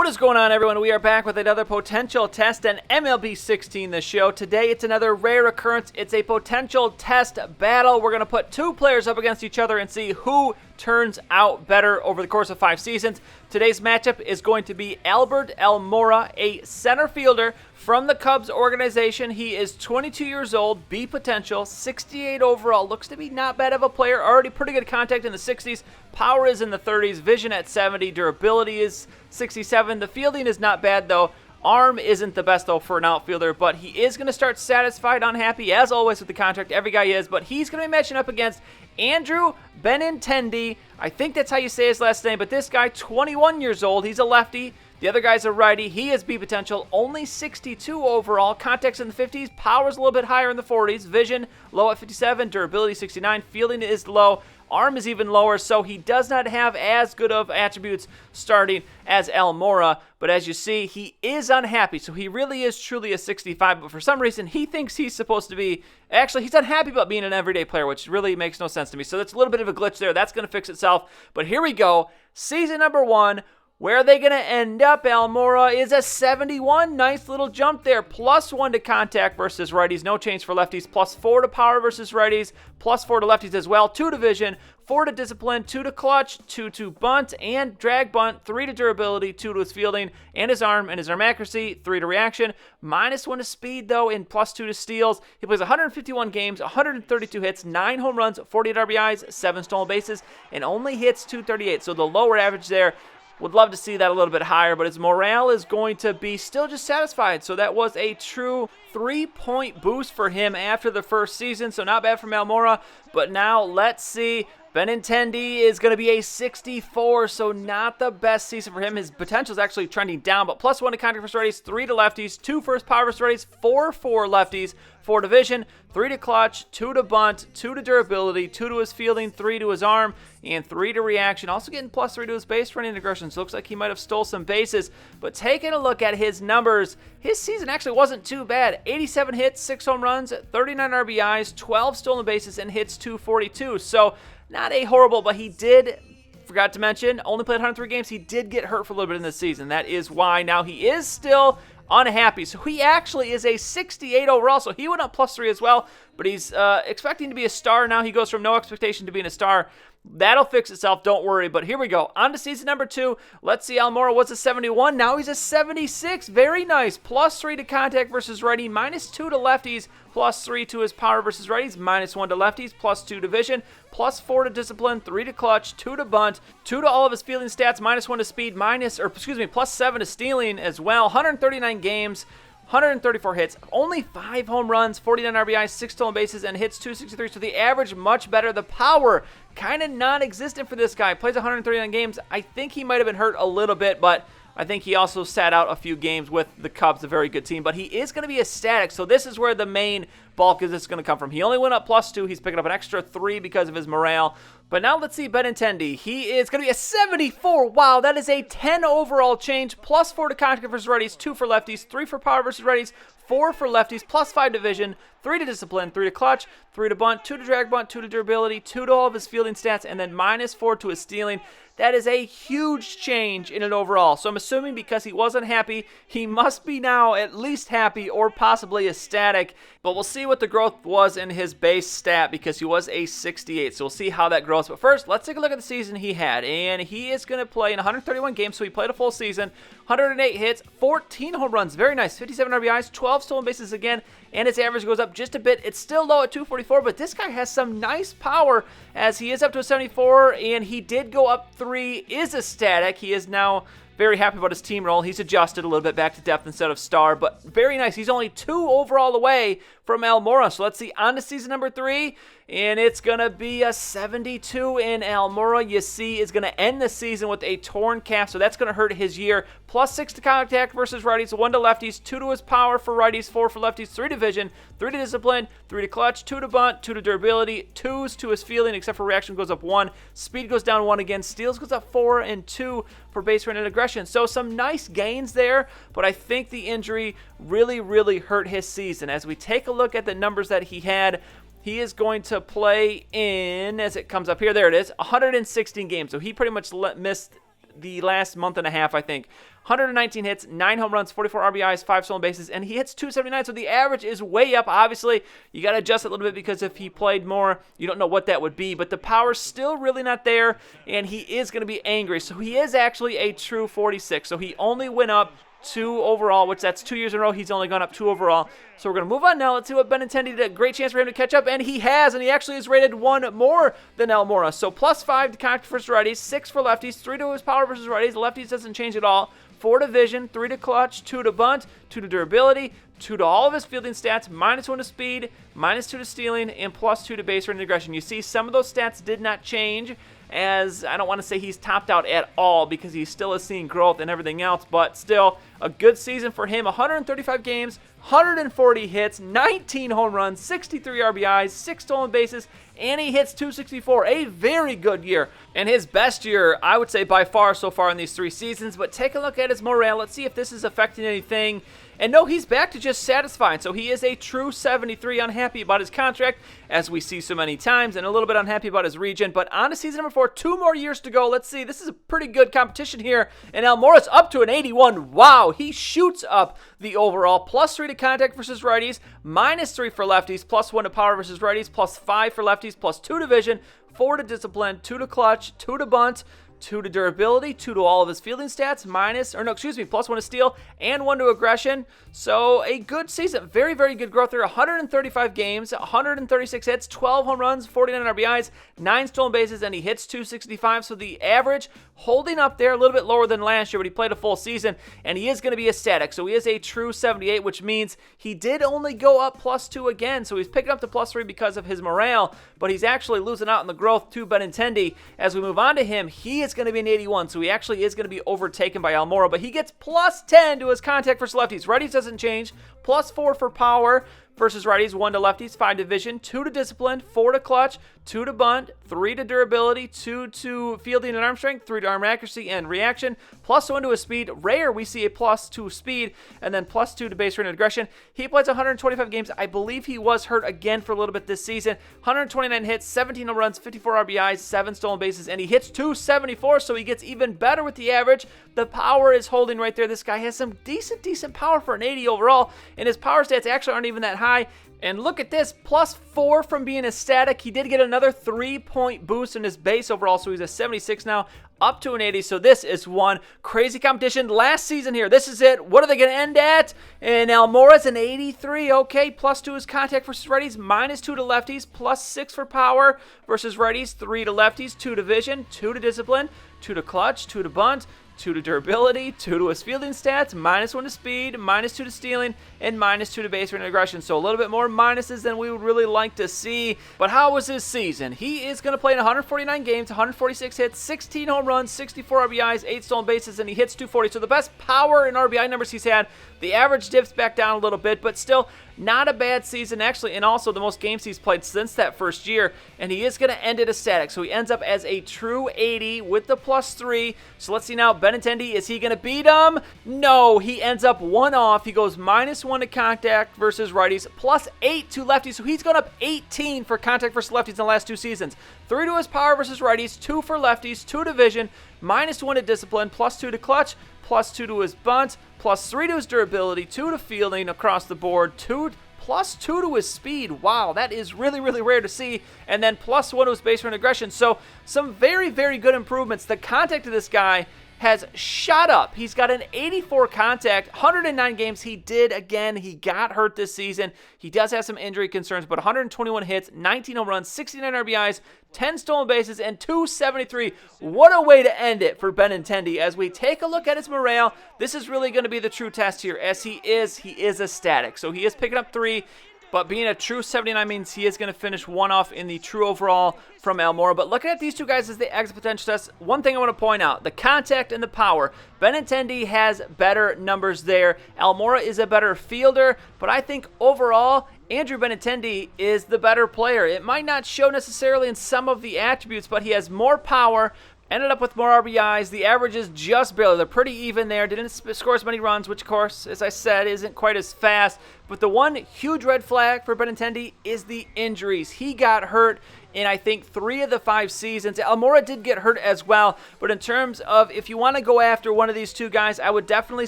What is going on, everyone? We are back with another potential test and MLB 16 the show. Today it's another rare occurrence. It's a potential test battle. We're going to put two players up against each other and see who turns out better over the course of 5 seasons. Today's matchup is going to be Albert Almora, a center fielder from the Cubs organization. He is 22 years old, B potential, 68 overall. Looks to be not bad of a player. Already pretty good contact in the 60s. Power is in the 30s. Vision at 70. Durability is 67. The fielding is not bad, though. Arm isn't the best, though, for an outfielder, but he is going to start satisfied, unhappy, as always with the contract. Every guy is, but he's going to be matching up against Andrew Benintendi. I think that's how you say his last name, but this guy, 21 years old. He's a lefty. The other guy's a righty. He is B potential, only 62 overall. Contact's in the 50s. Power's a little bit higher in the 40s. Vision, low at 57. Durability, 69. Fielding is low. Arm is even lower, so he does not have as good of attributes starting as Almora. But as you see, he is unhappy, so he really is truly a 65. But for some reason, he thinks he's supposed to be... Actually, he's unhappy about being an everyday player, which really makes no sense to me. So that's a little bit of a glitch there. That's going to fix itself. But here we go. Season number 1. Where are they going to end up? Almora is a 71. Nice little jump there. +1 to contact versus righties. No change for lefties. +4 to power versus righties. +4 to lefties as well. 2 to vision. 4 to discipline. 2 to clutch. 2 to bunt and drag bunt. 3 to durability. 2 to his fielding and his arm accuracy. 3 to reaction. -1 to speed, though, and +2 to steals. He plays 151 games, 132 hits, 9 home runs, 48 RBIs, 7 stolen bases, and only hits 238. So the lower average there. Would love to see that a little bit higher, but his morale is going to be still just satisfied. So that was a true 3-point boost for him after the first season. So not bad from Almora. But now let's see. Benintendi is going to be a 64, so not the best season for him. His potential is actually trending down, but +1 to contact versus righties, 3 to lefties, 2 for his power versus righties, 4 for lefties, 4 to vision, 3 to clutch, 2 to bunt, 2 to durability, 2 to his fielding, 3 to his arm, and 3 to reaction. Also getting +3 to his base running aggression, so looks like he might have stole some bases. But taking a look at his numbers, his season actually wasn't too bad. 87 hits, 6 home runs, 39 RBIs, 12 stolen bases, and hits 242. So not a horrible, but he did, forgot to mention, only played 103 games. He did get hurt for a little bit in this season. That is why now he is still unhappy. So he actually is a 68 overall, so he went up +3 as well, but he's expecting to be a star now. He goes from no expectation to being a star. That'll fix itself, don't worry. But here we go. On to season number 2. Let's see, Almora was a 71. Now he's a 76. Very nice. +3 to contact versus righty, -2 to lefties, +3 to his power versus righties, -1 to lefties, +2 to vision, +4 to discipline, 3 to clutch, 2 to bunt, 2 to all of his fielding stats, -1 to speed, +7 to stealing as well. 139 games. 134 hits, only 5 home runs, 49 RBIs, 6 stolen bases, and hits 263. So the average much better. The power kind of non-existent for this guy. Plays 139 games. I think he might have been hurt a little bit, but I think he also sat out a few games with the Cubs, a very good team. But he is going to be a static, so this is where the main bulk of this is going to come from. He only went up +2. He's picking up an extra 3 because of his morale. But now let's see Benintendi. He is going to be a 74. Wow, that is a 10 overall change. +4 to contact versus righties, 2 for lefties, 3 for power versus righties, 4 for lefties, +5 to vision, 3 to discipline, 3 to clutch, 3 to bunt, 2 to drag bunt, 2 to durability, 2 to all of his fielding stats, and then -4 to his stealing. That is a huge change in an overall. So I'm assuming because he wasn't happy, he must be now at least happy or possibly ecstatic. But we'll see what the growth was in his base stat because he was a 68. So we'll see how that grows. But first, let's take a look at the season he had. And he is going to play in 131 games, so he played a full season. 108 hits, 14 home runs. Very nice. 57 RBIs, 12 stolen bases again. And his average goes up just a bit. It's still low at 244, but this guy has some nice power as he is up to a 74, and he did go up 3, is a static. He is now very happy about his team role. He's adjusted a little bit back to depth instead of star, but very nice. He's only 2 overall away from Almora. So let's see, on to season number 3, and it's going to be a 72, and Almora, you see, is going to end the season with a torn calf, so that's going to hurt his year. +6 to contact versus righties, 1 to lefties, 2 to his power for righties, 4 for lefties, 3 to vision, 3 to discipline, 3 to clutch, 2 to bunt, 2 to durability, 2s to his fielding, except for reaction goes up 1, speed goes down 1 again, steals goes up 4, and 2 for base run and aggression. So some nice gains there, but I think the injury really hurt his season. As we take a look at the numbers that he had, he is going to play in, as it comes up here, there it is, 116 games. So he pretty much missed the last month and a half, I think. 119 hits, 9 home runs, 44 RBIs, 5 stolen bases, and he hits 279, so the average is way up. Obviously, you got to adjust it a little bit because if he played more, you don't know what that would be, but the power's still really not there, and he is going to be angry. So he is actually a true 46, so he only went up 2 overall, which that's 2 years in a row. He's only gone up 2 overall. So we're going to move on now. Let's see what Benintendi did. Great chance for him to catch up, and he has, and he actually is rated 1 more than Almora. So +5 to contact versus righties, 6 for lefties, 3 to his power versus righties. Lefties doesn't change at all. 4 to vision, 3 to clutch, 2 to bunt, 2 to durability, 2 to all of his fielding stats, -1 to speed, -2 to stealing, and +2 to base running aggression. You see some of those stats did not change, as I don't want to say he's topped out at all because he still is seeing growth and everything else, but still a good season for him. 135 games, 140 hits, 19 home runs, 63 RBIs, 6 stolen bases, and he hits 264. A very good year, and his best year, I would say, by far so far in these 3 seasons. But take a look at his morale. Let's see if this is affecting anything. And no, he's back to just satisfying. So he is a true 73, unhappy about his contract, as we see so many times, and a little bit unhappy about his region. But on to season number 4, 2 more years to go. Let's see. This is a pretty good competition here. And Almora's up to an 81. Wow, he shoots up the overall. +3 to contact versus righties, -3 for lefties, +1 to power versus righties, +5 for lefties, +2 to vision, 4 to discipline, 2 to clutch, 2 to bunt, 2 to durability, 2 to all of his fielding stats, +1 to steal, and 1 to aggression. So a good season. Very, very good growth there. 135 games, 136 hits, 12 home runs, 49 RBIs, 9 stolen bases, and he hits 265. So the average holding up there, a little bit lower than last year, but he played a full season, and he is going to be a static. So he is a true 78, which means he did only go up +2 again. So he's picking up to +3 because of his morale, but he's actually losing out in the growth to Benintendi. As we move on to him, he is going to be an 81, so he actually is going to be overtaken by Almora, but he gets +10 to his contact versus lefties. Righties doesn't change. +4 for power versus righties, 1 to lefties, 5 to vision, 2 to discipline, 4 to clutch, 2 to bunt, 3 to durability, 2 to fielding and arm strength, 3 to arm accuracy and reaction, +1 to his speed. Rare we see a +2 speed, and then +2 to base running aggression. He plays 125 games. I believe he was hurt again for a little bit this season. 129 hits, 17 home runs, 54 RBIs, 7 stolen bases, and he hits 274, so he gets even better with the average. The power is holding right there. This guy has some decent power for an 80 overall, and his power stats actually aren't even that high. And look at this, +4 from being a static. He did get another 3-point boost in his base overall, so he's a 76 now, up to an 80. So this is one crazy competition. Last season here, this is it. What are they going to end at? And Almora's an 83. Okay, +2 is contact versus righties, -2 to lefties, +6 for power versus righties, 3 to lefties, 2 to vision, 2 to discipline, 2 to clutch, 2 to bunt, 2 to durability, 2 to his fielding stats, -1 to speed, -2 to stealing, and -2 to base running aggression. So a little bit more minuses than we would really like to see. But how was his season? He is going to play in 149 games, 146 hits, 16 home runs, 64 RBIs, 8 stolen bases, and he hits 240. So the best power and RBI numbers he's had. The average dips back down a little bit, but still not a bad season, actually, and also the most games he's played since that first year, and he is going to end it a static. So he ends up as a true 80 with the +3. So let's see now, Benintendi, is he going to beat him? No, he ends up 1 off. He goes -1 to contact versus righties, +8 to lefties, so he's gone up 18 for contact versus lefties in the last 2 seasons. 3 to his power versus righties, 2 for lefties, 2 to vision, -1 to discipline, +2 to clutch, +2 to his bunt, +3 to his durability, 2 to fielding across the board, +2 to his speed. Wow, that is really, really rare to see. And then +1 to his base running aggression. So some very, very good improvements. The contact of this guy has shot up. He's got an 84 contact, 109 games. He got hurt this season. He does have some injury concerns, but 121 hits, 19 home runs, 69 RBIs, 10 stolen bases, and 273. What a way to end it for Benintendi. As we take a look at his morale, this is really going to be the true test here, as he is a static. So he is picking up 3. But being a true 79 means he is going to finish 1 off in the true overall from Almora. But looking at these 2 guys as the exit potential test, one thing I want to point out, the contact and the power. Benintendi has better numbers there. Almora is a better fielder, but I think overall, Andrew Benintendi is the better player. It might not show necessarily in some of the attributes, but he has more power, ended up with more RBIs. The average is just barely. They're pretty even there. Didn't score as many runs, which, of course, as I said, isn't quite as fast. But the one huge red flag for Benintendi is the injuries. He got hurt in, I think, 3 of the 5 seasons. Almora did get hurt as well, but in terms of if you want to go after one of these two guys, I would definitely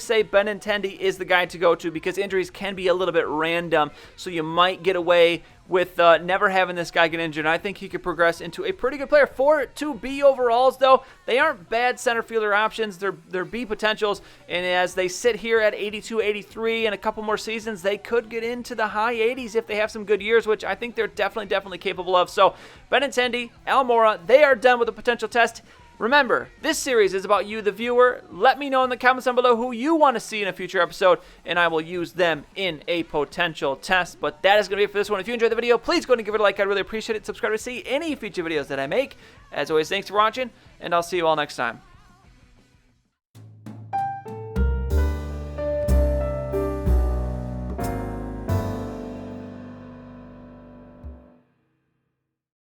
say Benintendi is the guy to go to because injuries can be a little bit random, so you might get away with never having this guy get injured. And I think he could progress into a pretty good player. 4 B overalls, though, they aren't bad center fielder options. They're B potentials, and as they sit here at 82, 83 in a couple more seasons, they could get into the high 80s if they have some good years, which I think they're definitely capable of. So Benintendi, Almora, they are done with the potential test. Remember, this series is about you, the viewer. Let me know in the comments down below who you want to see in a future episode, and I will use them in a potential test. But that is going to be it for this one. If you enjoyed the video, please go ahead and give it a like. I'd really appreciate it. Subscribe to see any future videos that I make. As always, thanks for watching, and I'll see you all next time.